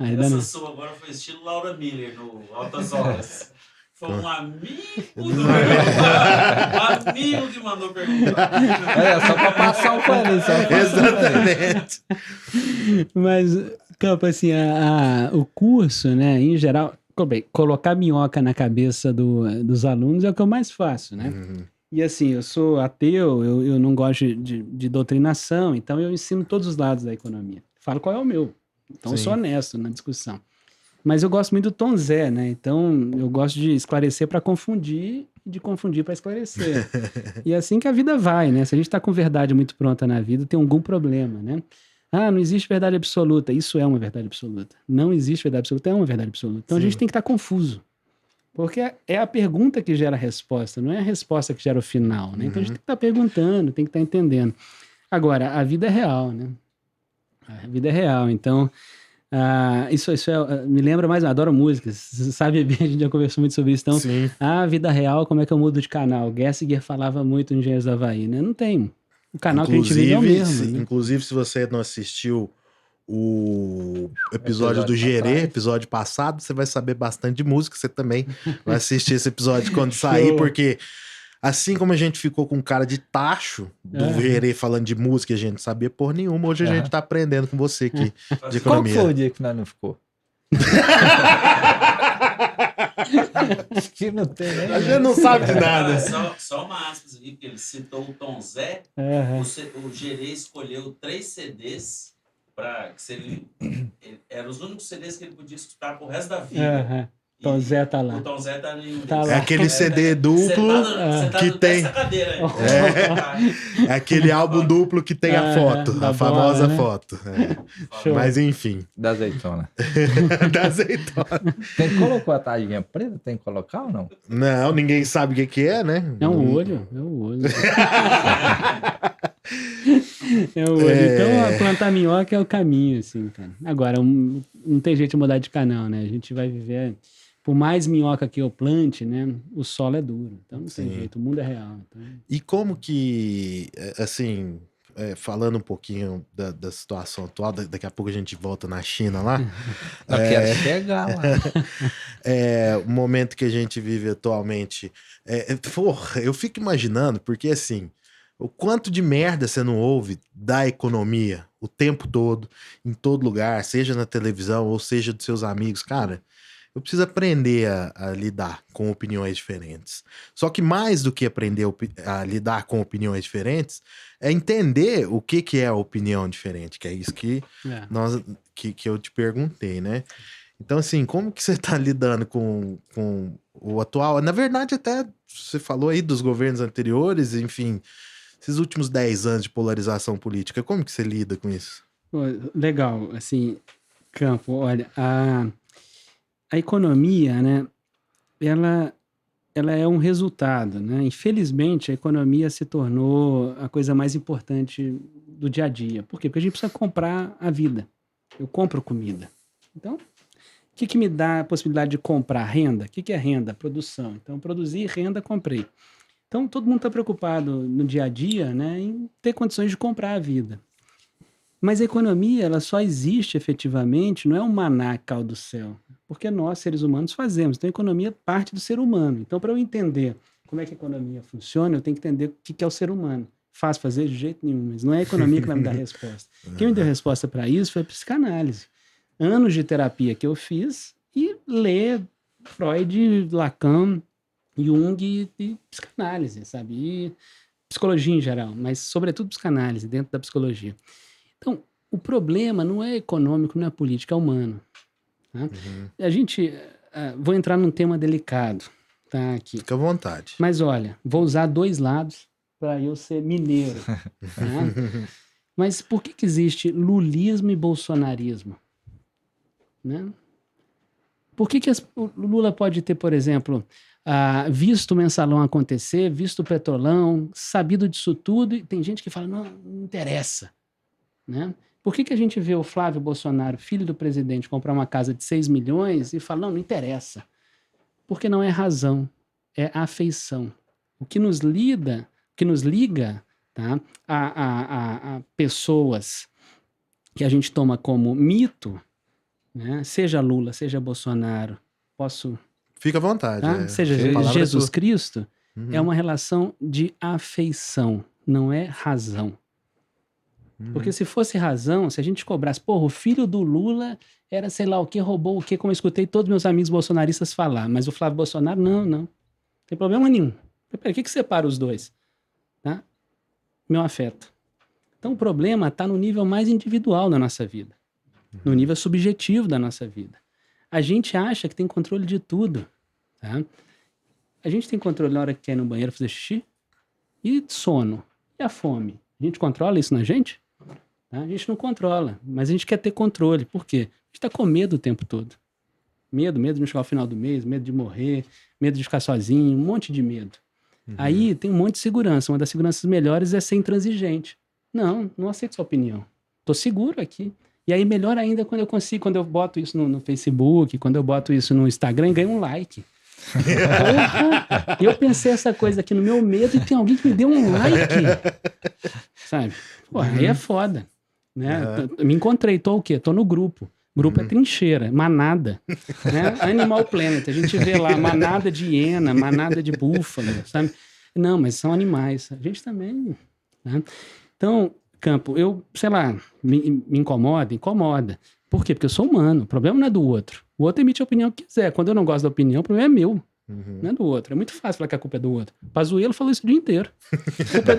Essa sua agora foi estilo Laura Miller no Altas Horas. Foi um amigo um amigo que mandou perguntar. Só pra passar um pano. Exatamente. Mas, assim, o curso, né, em geral, colocar minhoca na cabeça dos alunos é o que eu mais faço, né? Uhum. E assim, eu sou ateu, eu não gosto de doutrinação, então eu ensino todos os lados da economia. Falo qual é o meu. Então, eu sou honesto na discussão. Mas eu gosto muito do Tom Zé, né? Então, eu gosto de esclarecer para confundir e de confundir para esclarecer. E é assim que a vida vai, né? Se a gente está com verdade muito pronta na vida, tem algum problema, né? Não existe verdade absoluta. Isso é uma verdade absoluta. Não existe verdade absoluta, é uma verdade absoluta. Então, a gente tem que estar confuso. Porque é a pergunta que gera a resposta, não é a resposta que gera o final, né? Então, a gente tem que estar perguntando, tem que estar entendendo. Agora, a vida é real, né? A vida é real, então isso me lembra mais, eu adoro músicas, você sabe bem, a gente já conversou muito sobre isso, então, a vida real, como é que eu mudo de canal? Gessinger falava muito no Engenheiros do Havaí, né? Não tem, o canal que a gente vive é o mesmo. Inclusive, se você não assistiu o episódio do Gerê, episódio passado, você vai saber bastante do Gerê, episódio passado, você vai saber bastante de música, você também vai assistir esse episódio quando sair, porque assim como a gente ficou com cara de tacho do Gerê falando de música e a gente sabia porra nenhuma, hoje a gente tá aprendendo com você aqui de economia. Qual foi o dia que nós não ficou? Acho que não tem nem. A gente não sabe de nada. Só uma aspas aqui, porque ele citou o Tom Zé. O Gerê escolheu 3 CDs para que ele eram os únicos CDs que ele podia escutar pro resto da vida. Tom Zé tá lá. O Tom Zé tá ali. É aquele CD duplo que tem. É aquele álbum duplo que tem a foto, a famosa foto. Mas enfim. Da azeitona. Da azeitona. Tem que colocar a taginha preta? Tem que colocar ou não? Não, ninguém sabe o que é, né? É o olho. Então, plantar minhoca é o caminho, assim, cara. Agora, não tem jeito de mudar de canal, né? A gente vai viver... Por mais minhoca que eu plante, né? O solo é duro. Então, não tem jeito. O mundo é real. Então... E como que, assim... falando um pouquinho da situação atual, daqui a pouco a gente volta na China lá. Eu quero chegar lá. O momento que a gente vive atualmente. Porra, eu fico imaginando, porque assim, o quanto de merda você não ouve da economia o tempo todo, em todo lugar, seja na televisão ou seja dos seus amigos, cara. Eu preciso aprender a lidar com opiniões diferentes. Só que mais do que aprender a lidar com opiniões diferentes, é entender o que é a opinião diferente, que é isso que eu te perguntei, né? Então, assim, como que você está lidando com o atual? Na verdade, até você falou aí dos governos anteriores, enfim, esses últimos 10 anos de polarização política, como que você lida com isso? Legal, assim, Campo, olha, a economia, né, ela é um resultado, né? Infelizmente, a economia se tornou a coisa mais importante do dia a dia. Por quê? Porque a gente precisa comprar a vida. Eu compro comida. Então, o que me dá a possibilidade de comprar? Renda. O que é renda? Produção. Então, produzir renda, comprei. Então, todo mundo está preocupado no dia a dia, né, em ter condições de comprar a vida. Mas a economia, ela só existe efetivamente, não é um maná que cai do céu, porque nós, seres humanos, fazemos. Então, a economia parte do ser humano. Então, para eu entender como é que a economia funciona, eu tenho que entender o que é o ser humano. Fácil fazer? De jeito nenhum, mas não é a economia que vai me dar a resposta. Quem me deu a resposta para isso foi a psicanálise. Anos de terapia que eu fiz e ler Freud, Lacan, Jung e psicanálise, sabe? E psicologia em geral, mas sobretudo psicanálise dentro da psicologia. Então, o problema não é econômico, não é político, é humano. Tá? A gente... vou entrar num tema delicado, tá? Aqui. Fica à vontade. Mas olha, vou usar 2 lados para eu ser mineiro. Tá? Mas por que existe lulismo e bolsonarismo? Né? Por que o Lula pode ter, por exemplo, visto o mensalão acontecer, visto o petrolão, sabido disso tudo, e tem gente que fala, não interessa. Né? Por que a gente vê o Flávio Bolsonaro, filho do presidente, comprar uma casa de 6 milhões e fala, não interessa? Porque não é razão, é afeição. O que nos liga, tá, a pessoas que a gente toma como mito, né? Seja Lula, seja Bolsonaro, Fica à vontade. Tá? Seja Jesus Cristo, é uma relação de afeição, não é razão. Porque se fosse razão, se a gente cobrasse, porra, o filho do Lula era sei lá o que, roubou o que, como eu escutei todos meus amigos bolsonaristas falar, mas o Flávio Bolsonaro, não tem problema nenhum. Peraí, o que separa os dois? Tá? Meu afeto. Então o problema está no nível mais individual da nossa vida, no nível subjetivo da nossa vida. A gente acha que tem controle de tudo. Tá? A gente tem controle na hora que quer ir no banheiro fazer xixi? E sono? E a fome? A gente controla isso na gente? Tá? A gente não controla, mas a gente quer ter controle. Por quê? A gente está com medo o tempo todo. Medo de não chegar ao final do mês, medo de morrer, medo de ficar sozinho, um monte de medo. Aí tem um monte de segurança. Uma das seguranças melhores é ser intransigente. Não aceito sua opinião. Estou seguro aqui. E aí melhor ainda quando eu consigo, quando eu boto isso no Facebook, quando eu boto isso no Instagram, ganho um like. E eu pensei essa coisa aqui no meu medo e tem alguém que me deu um like. Sabe? Porra, aí é foda. né? Me encontrei, tô o quê? Tô no grupo. Grupo é trincheira, manada, né? Animal Planet, a gente vê lá manada de hiena, manada de búfalo, sabe? Não, mas são animais, a gente também, né? Então, Campo, eu, sei lá, me incomoda? Por quê? Porque eu sou humano, o problema não é do outro. O outro emite a opinião que quiser. Quando eu não gosto da opinião, o problema é meu. Não é do outro. É muito fácil falar que a culpa é do outro. Pazuello falou isso o dia inteiro. A culpa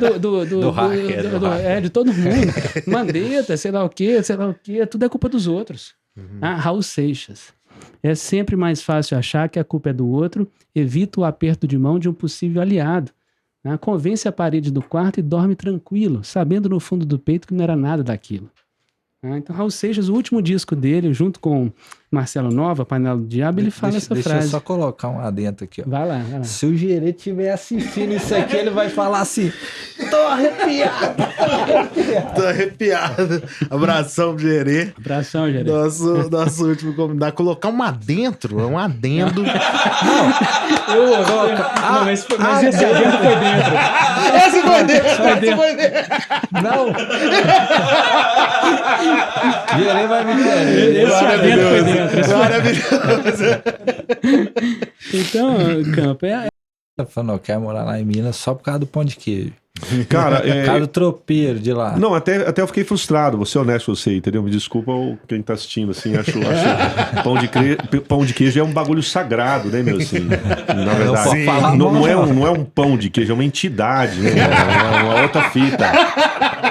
é de todo mundo. Mandetta, sei lá o quê. Tudo é culpa dos outros. Raul Seixas. É sempre mais fácil achar que a culpa é do outro, evita o aperto de mão de um possível aliado. Convence a parede do quarto e dorme tranquilo, sabendo no fundo do peito que não era nada daquilo. Então, Raul Seixas, o último disco dele, junto com Marcelo Nova, Panela do Diabo, ele fala essa frase. Deixa eu só colocar um adentro aqui. Ó. Vai lá. Se o Gerê estiver assistindo isso aqui, ele vai falar assim, tô arrepiado. Tô arrepiado. Abração, Gerê. Abração, Gerê. Nosso último convidado. Colocar um adentro, um adendo. Mas esse adentro foi dentro. Esse foi dentro. Não. Gerê vai me entender. Esse adentro foi dentro. Maravilhoso. Então, Campo, Falando, quer morar lá em Minas só por causa do pão de queijo. Cara, por causa do tropeiro de lá. Não, até eu fiquei frustrado, vou ser honesto com você, entendeu? Me desculpa quem tá assistindo, assim, acho pão de queijo é um bagulho sagrado, né, meu, assim, na verdade. Não é um pão de queijo, é uma entidade, né, é uma outra fita,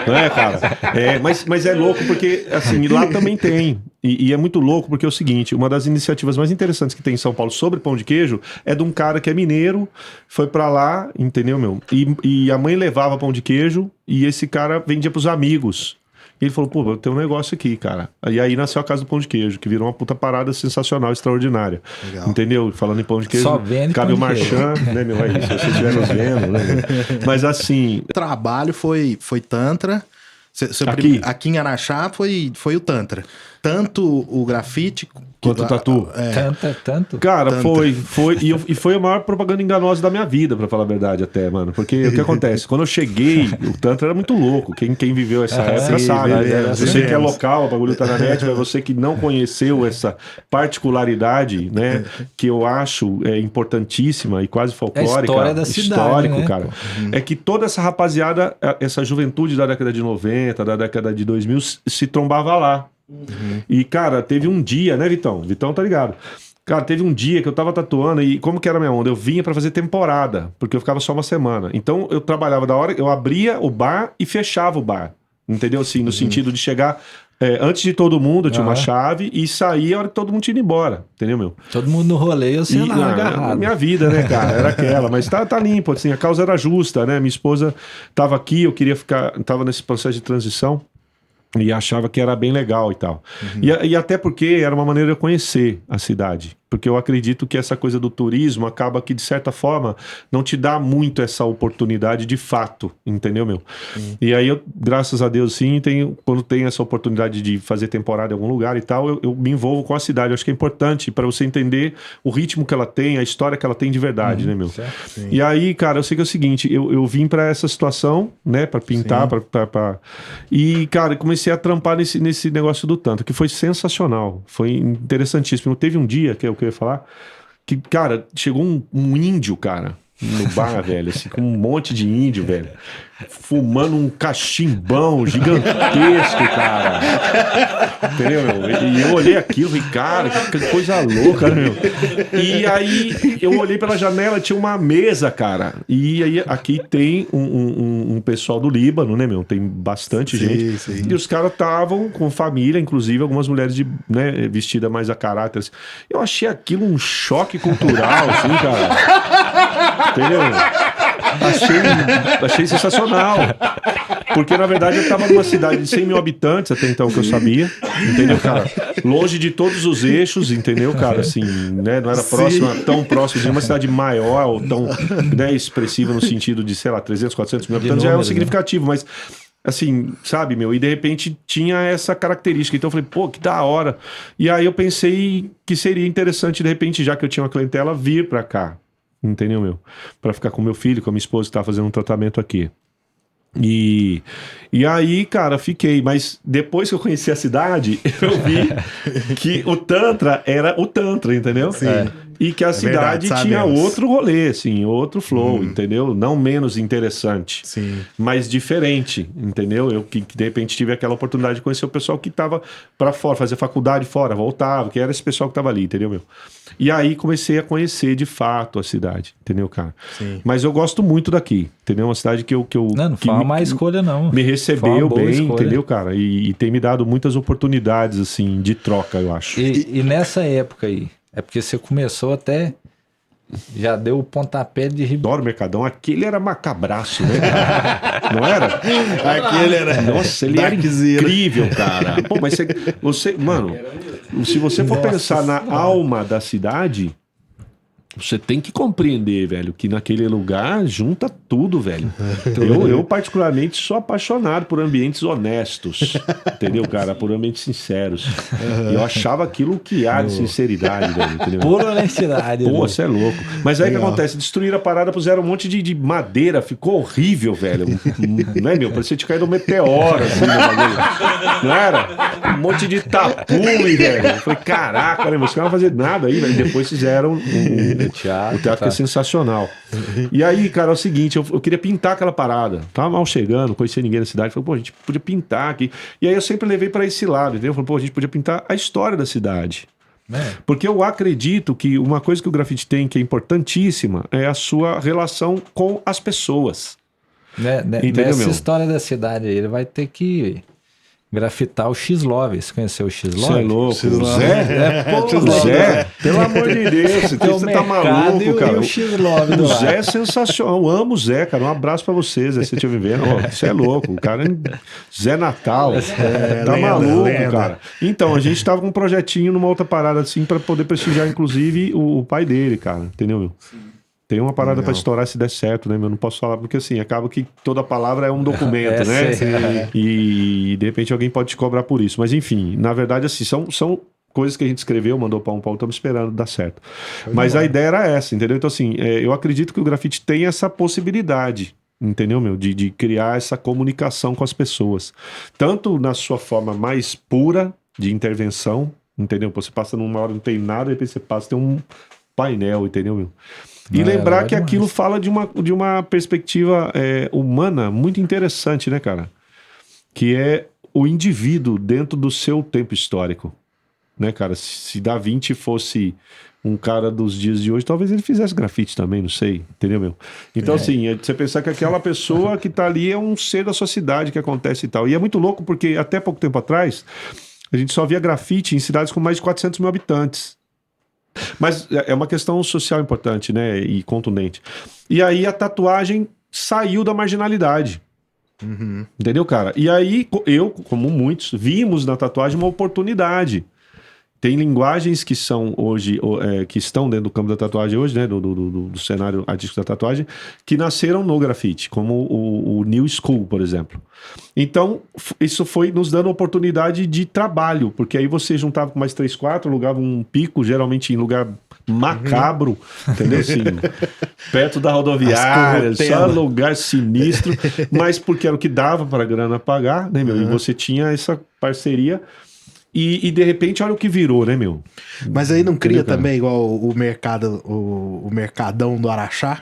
não é, cara? Mas é louco porque, assim, lá também tem. E é muito louco porque é o seguinte, uma das iniciativas mais interessantes que tem em São Paulo sobre pão de queijo é de um cara que é mineiro, foi pra lá, entendeu, meu? E a mãe levava pão de queijo e esse cara vendia pros amigos. E ele falou, pô, eu tenho um negócio aqui, cara. E aí nasceu a Casa do Pão de Queijo, que virou uma puta parada sensacional, extraordinária. Legal. Entendeu? Falando em pão de queijo, só vende cabe o Marchand, né, meu? É isso, se você estiver nos vendo, né? Mas assim... O trabalho foi Tantra. Aqui em Araxá foi o Tanto o grafite quanto o tatu. Tanto? Cara, foi. E foi a maior propaganda enganosa da minha vida, pra falar a verdade, até, mano. Porque o que acontece? Quando eu cheguei, o Tantra era muito louco. Quem viveu essa época sabe. Você que é local, o bagulho tá na net, mas você que não conheceu essa particularidade, né? Que eu acho importantíssima e quase folclórica. É a história da cidade, histórico, né? cara. É que toda essa rapaziada, essa juventude da década de 90, da década de 2000, se trombava lá. E, cara, teve um dia, né, Vitão? Vitão tá ligado. Cara, teve um dia que eu tava tatuando e como que era a minha onda? Eu vinha pra fazer temporada, porque eu ficava só uma semana. Então, eu trabalhava da hora, eu abria o bar e fechava o bar. Entendeu? Assim, no sentido de chegar antes de todo mundo, eu tinha uma chave e saía a hora que todo mundo tinha ido embora. Entendeu, meu? Todo mundo no rolê, eu sei lá, agarrado. Minha vida, né, cara? Era aquela. Mas tá limpo, assim, a causa era justa, né? Minha esposa tava aqui, eu queria ficar... Tava nesse processo de transição. E achava que era bem legal e tal. E até porque era uma maneira de eu conhecer a cidade. Porque eu acredito que essa coisa do turismo acaba que, de certa forma, não te dá muito essa oportunidade de fato, entendeu, meu? E aí, eu, graças a Deus, sim, quando tem essa oportunidade de fazer temporada em algum lugar e tal, eu me envolvo com a cidade. Eu acho que é importante para você entender o ritmo que ela tem, a história que ela tem de verdade, né, meu? E aí, cara, eu sei que é o seguinte, eu vim para essa situação, né, para pintar, e, cara, comecei a trampar nesse negócio do tanto, que foi sensacional, foi interessantíssimo. Teve um dia que eu ia falar, que, cara, chegou um índio, cara, no bar, velho, assim, com um monte de índio, velho, fumando um cachimbão gigantesco, cara. Entendeu, meu? E eu olhei aquilo e falei, cara, que coisa louca, né, meu? E aí eu olhei pela janela, tinha uma mesa, cara. E aí aqui tem um pessoal do Líbano, né, meu? Tem bastante gente. Sim. E os caras estavam com família, inclusive algumas mulheres vestidas mais a caráter. Assim. Eu achei aquilo um choque cultural, assim, cara. Entendeu? Achei sensacional. Porque, na verdade, eu tava numa cidade de 100 mil habitantes, até então, que eu sabia. Entendeu, cara? Longe de todos os eixos, entendeu, cara? Assim, né? Não era tão próximo de uma cidade maior ou tão expressiva no sentido de, sei lá, 300, 400 mil habitantes. Já é um significativo, mas... Assim, sabe, meu? E de repente tinha essa característica. Então eu falei, pô, que da hora. E aí eu pensei que seria interessante, de repente, já que eu tinha uma clientela, vir pra cá. Entendeu, meu? Pra ficar com meu filho, com a minha esposa que tá fazendo um tratamento aqui. E aí, cara, fiquei. Mas depois que eu conheci a cidade, eu vi que o Tantra era o Tantra, entendeu? Sim. E que a cidade verdade, tinha sabemos. outro rolê, assim, outro flow, entendeu? Não menos interessante, Sim. mas diferente, entendeu? Eu que de repente tive aquela oportunidade de conhecer o pessoal que tava pra fora, fazia faculdade fora, voltava, que era esse pessoal que tava ali, entendeu, meu? E aí comecei a conhecer de fato a cidade, entendeu, cara? Sim. Mas eu gosto muito daqui, entendeu? Uma cidade que eu Não foi uma má escolha, não. me Foi recebeu uma boa bem, escolha. entendeu, cara? E tem me dado muitas oportunidades, assim, de troca, eu acho. E nessa época aí, é porque você começou até... Já deu o pontapé de Adoro o Mercadão. Aquele era macabraço, né, cara? Não era? Aquele era. Nossa, ele era incrível, cara. Pô, mas você mano, se você for pensar na alma da cidade, você tem que compreender, velho, que naquele lugar junta tudo, velho. Eu particularmente, sou apaixonado por ambientes honestos, entendeu, cara? Por ambientes sinceros. E eu achava aquilo que há de sinceridade, velho, entendeu? pura honestidade. Pô, né? você é louco. Mas aí o que acontece? Destruíram a parada, puseram um monte de madeira, ficou horrível, velho. Não é, meu? Parecia que tinha caído um meteoro, assim, no bagulho. Não era? Um monte de tapume, velho. Eu falei, caraca, né? Você não vai fazer nada aí, velho. Depois fizeram o teatro que é sensacional. E aí, cara, é o seguinte, eu queria pintar aquela parada. Tava mal chegando, não conhecia ninguém na cidade. Falei, pô, a gente podia pintar aqui. E aí eu sempre levei pra esse lado, entendeu? Falei, pô, a gente podia pintar a história da cidade. Porque eu acredito que uma coisa que o grafite tem, que é importantíssima, é a sua relação com as pessoas. Entendeu, Nessa meu? história da cidade aí, ele vai ter que grafitar o X-Love. Você conheceu o X-Love? Você é louco. X-Love. Zé, pelo amor de Deus, Tem o você tá Mercado maluco, cara. E o X-Love do O lado. Zé é sensacional. Eu amo o Zé, cara. Um abraço pra vocês, Zé, se você estiver me vendo. Você é louco. O cara é Zé Natal. Tá lenda, maluco, lenda. cara. Então, a gente tava com um projetinho numa outra parada assim pra poder prestigiar, inclusive, o pai dele, cara. Entendeu, meu? Tem uma parada pra estourar se der certo, né, meu? Não posso falar, porque assim, acaba que toda palavra é um documento, né? E de repente alguém pode te cobrar por isso. Mas enfim, na verdade, assim, são coisas que a gente escreveu, mandou para um pau, estamos esperando dar certo. Mas a ideia era essa, entendeu? Então, assim, eu acredito que o grafite tem essa possibilidade, entendeu, meu? De criar essa comunicação com as pessoas. Tanto na sua forma mais pura de intervenção, entendeu? Você passa numa hora, não tem nada, de repente você passa, tem um painel, entendeu, meu? E lembrar que aquilo fala de uma perspectiva humana muito interessante, né, cara? Que é o indivíduo dentro do seu tempo histórico. Né, cara? Se Da Vinci fosse um cara dos dias de hoje, talvez ele fizesse grafite também, não sei. Entendeu, meu? Então, assim, você pensar que aquela pessoa que tá ali é um ser da sociedade que acontece e tal. E é muito louco porque até pouco tempo atrás, a gente só via grafite em cidades com mais de 400 mil habitantes. Mas é uma questão social importante, né? E contundente. E aí a tatuagem saiu da marginalidade. Entendeu, cara? E aí eu, como muitos, vimos na tatuagem uma oportunidade. Tem linguagens que são hoje, que estão dentro do campo da tatuagem hoje, né? Do cenário artístico da tatuagem, que nasceram no grafite, como o New School, por exemplo. Então, isso foi nos dando oportunidade de trabalho, porque aí você juntava com mais 3, 4, alugava um pico, geralmente em lugar macabro, entendeu? Assim, perto da rodoviária, só lugar sinistro, mas porque era o que dava para a grana pagar, né, meu? E você tinha essa parceria. E de repente, olha o que virou, né, meu? Mas aí não cria também igual o mercado, o Mercadão do Araxá?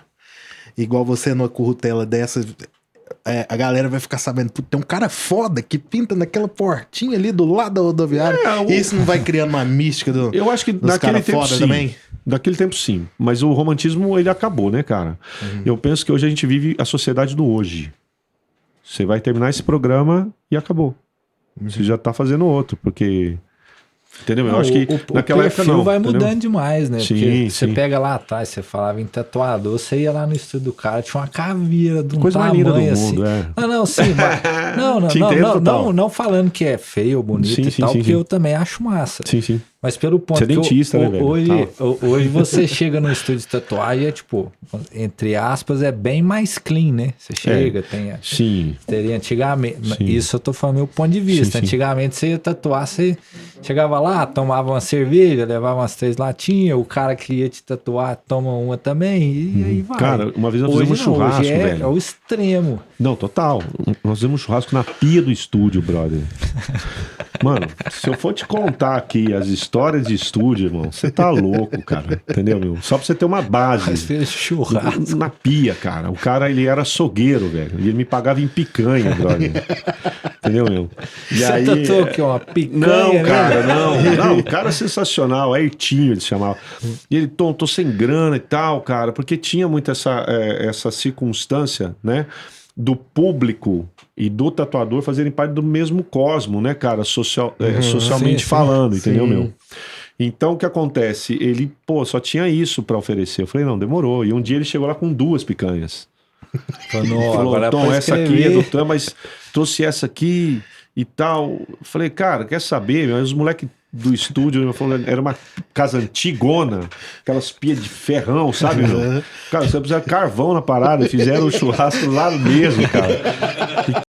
Igual você numa currutela dessa, a galera vai ficar sabendo, tem um cara foda que pinta naquela portinha ali do lado da rodoviária. E isso não vai criando uma mística eu acho que naquele tempo sim. Também? Naquele tempo sim. Mas o romantismo, ele acabou, né, cara? Eu penso que hoje a gente vive a sociedade do hoje. Você vai terminar esse programa e acabou. Você já tá fazendo outro, porque... Entendeu? Eu acho que naquela época não. Vai mudando demais, né? Sim, porque você pega lá atrás, você falava em tatuador, você ia lá no estúdio do cara, tinha uma caveira de um coisa mais linda do mundo, assim. Não, sim, mas, não falando que é feio ou bonito e tal, porque eu também acho massa. Sim. Mas pelo ponto você é dentista, né, velho? Hoje você chega no estúdio de tatuagem, entre aspas, é bem mais clean, né? Você chega, tem... Sim. Teria antigamente... Sim. Isso eu tô falando do meu ponto de vista. Sim. Antigamente você ia tatuar, você chegava lá, tomava uma cerveja, levava umas 3 latinhas, o cara que ia te tatuar toma uma também, e aí vai. Cara, uma vez eu fiz um churrasco, velho. É o extremo. Não, total. Nós fizemos um churrasco na pia do estúdio, brother. Mano, se eu for te contar aqui as histórias de estúdio, irmão, você tá louco, cara. Entendeu, meu? Só pra você ter uma base. Mas fez churrasco. Na pia, cara. O cara, ele era açougueiro, velho. E ele me pagava em picanha, brother. Entendeu, meu? E aí... Você que uma picanha? Não, cara, não. O cara é sensacional. Ayrtinho, ele se chamava. E ele, Tom, tô sem grana e tal, cara. Porque tinha muito essa circunstância, né? Do público e do tatuador fazerem parte do mesmo cosmo, né, cara? Socialmente falando, entendeu, meu? Então, o que acontece? Ele, só tinha isso pra oferecer. Eu falei, não, demorou. E um dia ele chegou lá com 2 picanhas. Falou, Tom, essa aqui é do Tom, mas trouxe essa aqui e tal. Eu falei, cara, quer saber? Os moleques do estúdio, era uma casa antigona, aquelas pias de ferrão, sabe, meu? Cara, você precisa de carvão na parada, fizeram o churrasco lá mesmo, cara. E